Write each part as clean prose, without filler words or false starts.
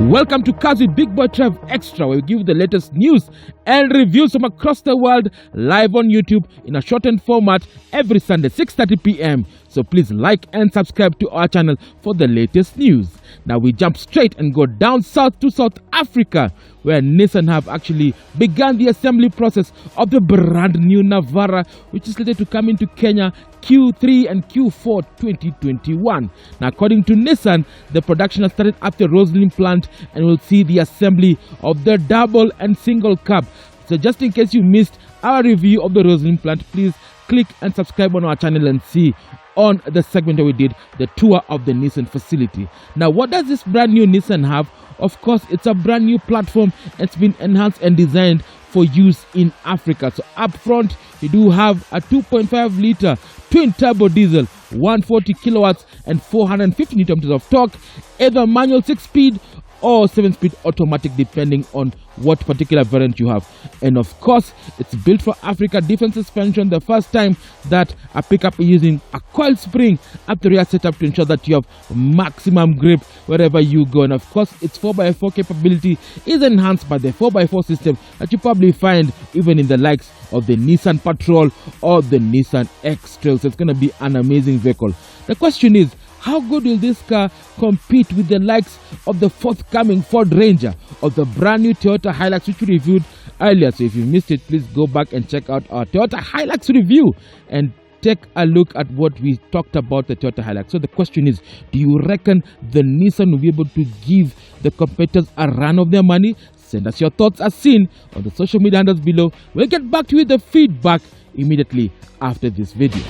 Welcome to Big Boy Trev Extra, where we give you the latest news and reviews from across the world live on YouTube in a shortened format every Sunday 6:30 p.m. So please like and subscribe to our channel for the latest news. Now we jump straight and go down south to South Africa, where Nissan have actually begun the assembly process of the brand new Navara, which is slated to come into Kenya Q3 and Q4 2021. Now, according to Nissan, the production has started at the Roslyn plant and will see the assembly of the double and single cab. So just in case you missed our review of the Roslyn plant, please click and subscribe on our channel and see on the segment where we did the tour of the Nissan facility. Now, what does this brand new Nissan have? Of course, it's a brand new platform. It's been enhanced and designed for use in Africa. So up front, you do have a 2.5 liter twin turbo diesel, 140 kilowatts and 450 newton meters of torque, either manual 6-speed or 7-speed automatic, depending on what particular variant you have. And of course, it's built for Africa. Different suspension, the first time that a pickup is using a coil spring at the rear setup to ensure that you have maximum grip wherever you go. And of course, its 4x4 capability is enhanced by the 4x4 system that you probably find even in the likes of the Nissan Patrol or the Nissan X-Trail. So it's going to be an amazing vehicle. The question is, how good will this car compete with the likes of the forthcoming Ford Ranger or the brand new Toyota Hilux, which we reviewed earlier? So if you missed it, please go back and check out our Toyota Hilux review and take a look at what we talked about the Toyota Hilux. So the question is, do you reckon the Nissan will be able to give the competitors a run of their money? Send us your thoughts as seen on the social media handles below. We'll get back to you with the feedback immediately after this video.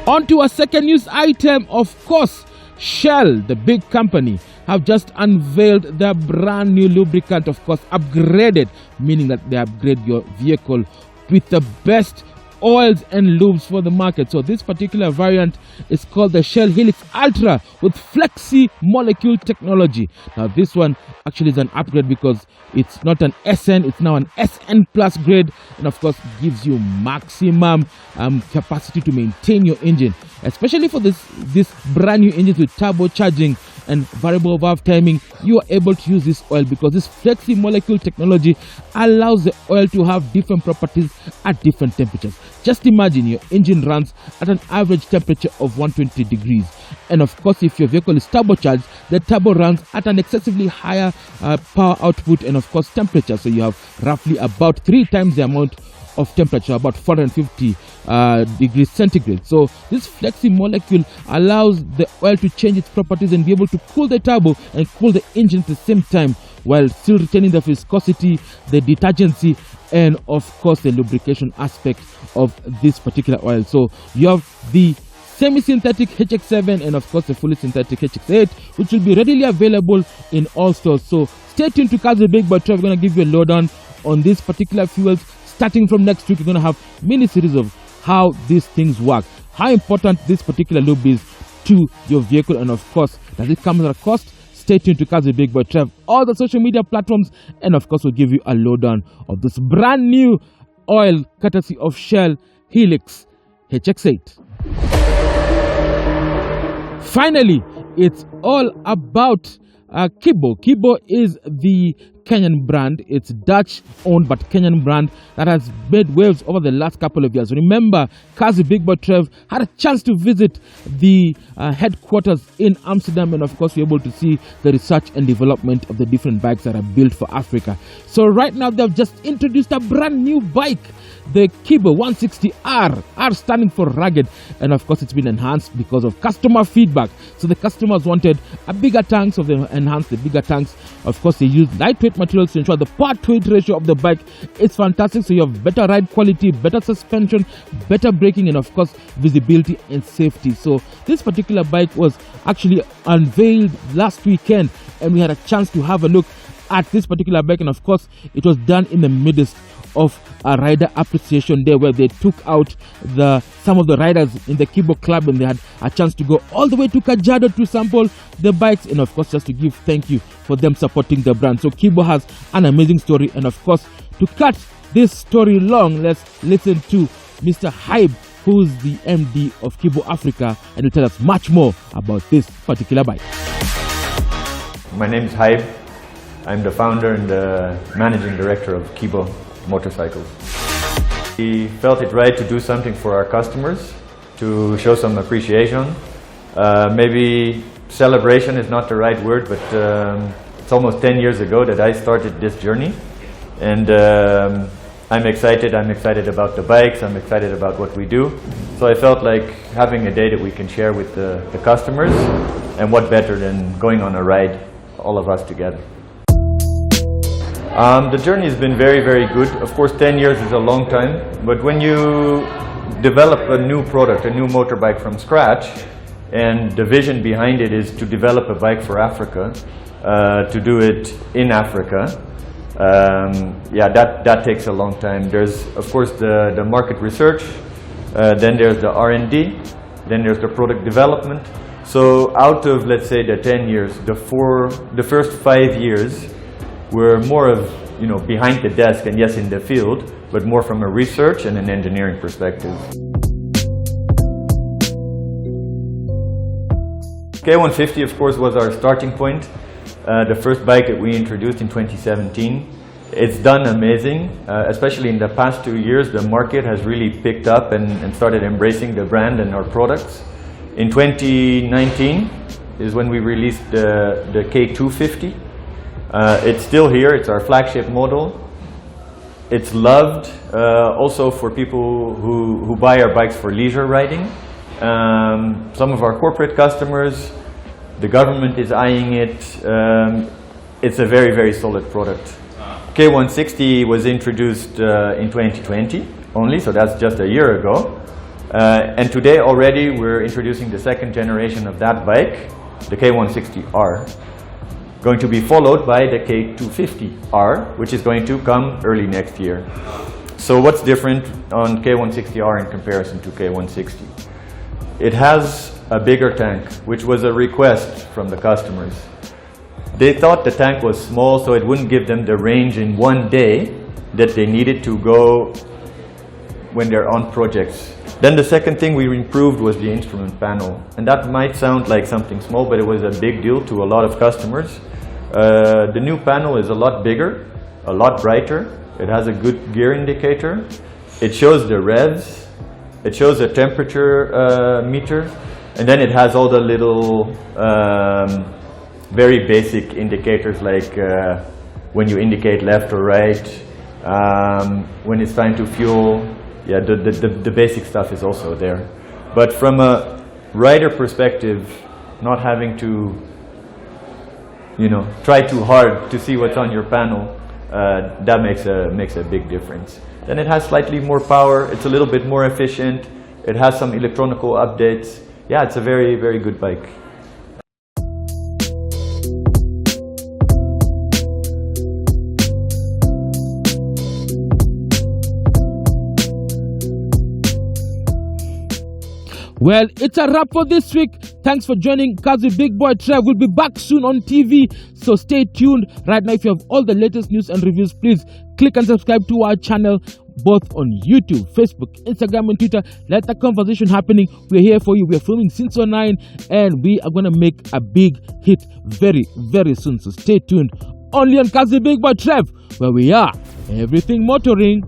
On to a second news item. Of course, Shell, the big company, have just unveiled their brand new lubricant, of course, upgraded, meaning that they upgrade your vehicle with the best oils and lubes for the market. So this particular variant is called the Shell Helix Ultra with Flexi-molecule technology. Now this one actually is an upgrade because it's not an SN, it's now an SN plus grade, and of course gives you maximum capacity to maintain your engine, especially for this brand new engine with turbocharging and variable valve timing. You are able to use this oil because this Flexi-molecule technology allows the oil to have different properties at different temperatures. Just imagine your engine runs at an average temperature of 120 degrees. And of course, if your vehicle is turbocharged, the turbo runs at an excessively higher power output and of course temperature. So you have roughly about 3 times the amount of temperature, about 450 degrees centigrade. So this Flexi-molecule allows the oil to change its properties and be able to cool the turbo and cool the engine at the same time, while still retaining the viscosity, the detergency, and of course the lubrication aspect of this particular oil. So you have the semi-synthetic HX7 and of course the fully synthetic HX8, which will be readily available in all stores. So stay tuned to Big Boy Trev. We're going to give you a lowdown on these particular fuels. Starting from next week, we're going to have mini series of how these things work, how important this particular lube is to your vehicle, and of course, does it come at a cost? Stay tuned to Big Boy Trev, all the social media platforms, and of course, we'll give you a lowdown of this brand new oil courtesy of Shell Helix HX8. Finally, it's all about Kibo. Kibo is the Kenyan brand. It's Dutch owned but Kenyan brand that has made waves over the last couple of years. Remember, Big Boy Trev had a chance to visit the headquarters in Amsterdam, and of course you're able to see the research and development of the different bikes that are built for Africa. So right now they've just introduced a brand new bike, the Kibo K160R, R standing for rugged, and of course it's been enhanced because of customer feedback. So the customers wanted a bigger tank, so they enhanced the bigger tanks. Of course they used lightweight materials to ensure the part to weight ratio of the bike is fantastic. So you have better ride quality, better suspension, better braking, and of course visibility and safety. So this particular bike was actually unveiled last weekend, and we had a chance to have a look at this particular bike, and of course it was done in the midst of a rider appreciation day where they took out some of the riders in the Kibo club, and they had a chance to go all the way to Kajiado to sample the bikes, and of course just to give thank you for them supporting the brand. So Kibo has an amazing story, and of course to cut this story long, let's listen to Mr. Hybe, who's the MD of Kibo Africa, and will tell us much more about this particular bike. My name is Hybe. I'm the founder and the managing director of Kibo Motorcycles. We felt it right to do something for our customers, to show some appreciation. Maybe celebration is not the right word, but it's almost 10 years ago that I started this journey. And I'm excited about the bikes, I'm excited about what we do. So I felt like having a day that we can share with the customers, and what better than going on a ride, all of us together. The journey has been very, very good. Of course, 10 years is a long time, but when you develop a new product, a new motorbike from scratch, and the vision behind it is to develop a bike for Africa, to do it in Africa, yeah, that takes a long time. There's, of course, the market research, then there's the R&D, then there's the product development. So out of, let's say, the 10 years, the first 5 years were more of, you know, behind the desk and yes, in the field, but more from a research and an engineering perspective. K150, of course, was our starting point. The first bike that we introduced in 2017. It's done amazing, especially in the past 2 years. The market has really picked up and started embracing the brand and our products. In 2019 is when we released the K250. It's still here, it's our flagship model. It's loved also for people who buy our bikes for leisure riding. Some of our corporate customers, the government is eyeing it. It's a very, very solid product. K160 was introduced in 2020 only, so that's just a year ago. And today already we're introducing the second generation of that bike, the K160R. Going to be followed by the K250R, which is going to come early next year. So what's different on K160R in comparison to K160? It has a bigger tank, which was a request from the customers. They thought the tank was small, so it wouldn't give them the range in one day that they needed to go when they're on projects. Then the second thing we improved was the instrument panel. And that might sound like something small, but it was a big deal to a lot of customers. The new panel is a lot bigger, a lot brighter. It has a good gear indicator. It shows the revs. It shows a temperature meter. And then it has all the little very basic indicators, like when you indicate left or right, when it's time to fuel. Yeah, the basic stuff is also there. But from a rider perspective, not having to, you know, try too hard to see what's on your panel, that makes a big difference. Then it has slightly more power. It's a little bit more efficient. It has some electronic updates. Yeah, it's a very, very good bike. Well, it's a wrap for this week. Thanks for joining Kazi Big Boy Trev. We'll be back soon on TV, so stay tuned. Right now, if you have all the latest news and reviews, please click and subscribe to our channel, both on YouTube, Facebook, Instagram, and Twitter. Let the conversation happening. We're here for you. We're filming since 09, and we are going to make a big hit very, very soon. So stay tuned. Only on Kazi Big Boy Trev, where we are everything motoring.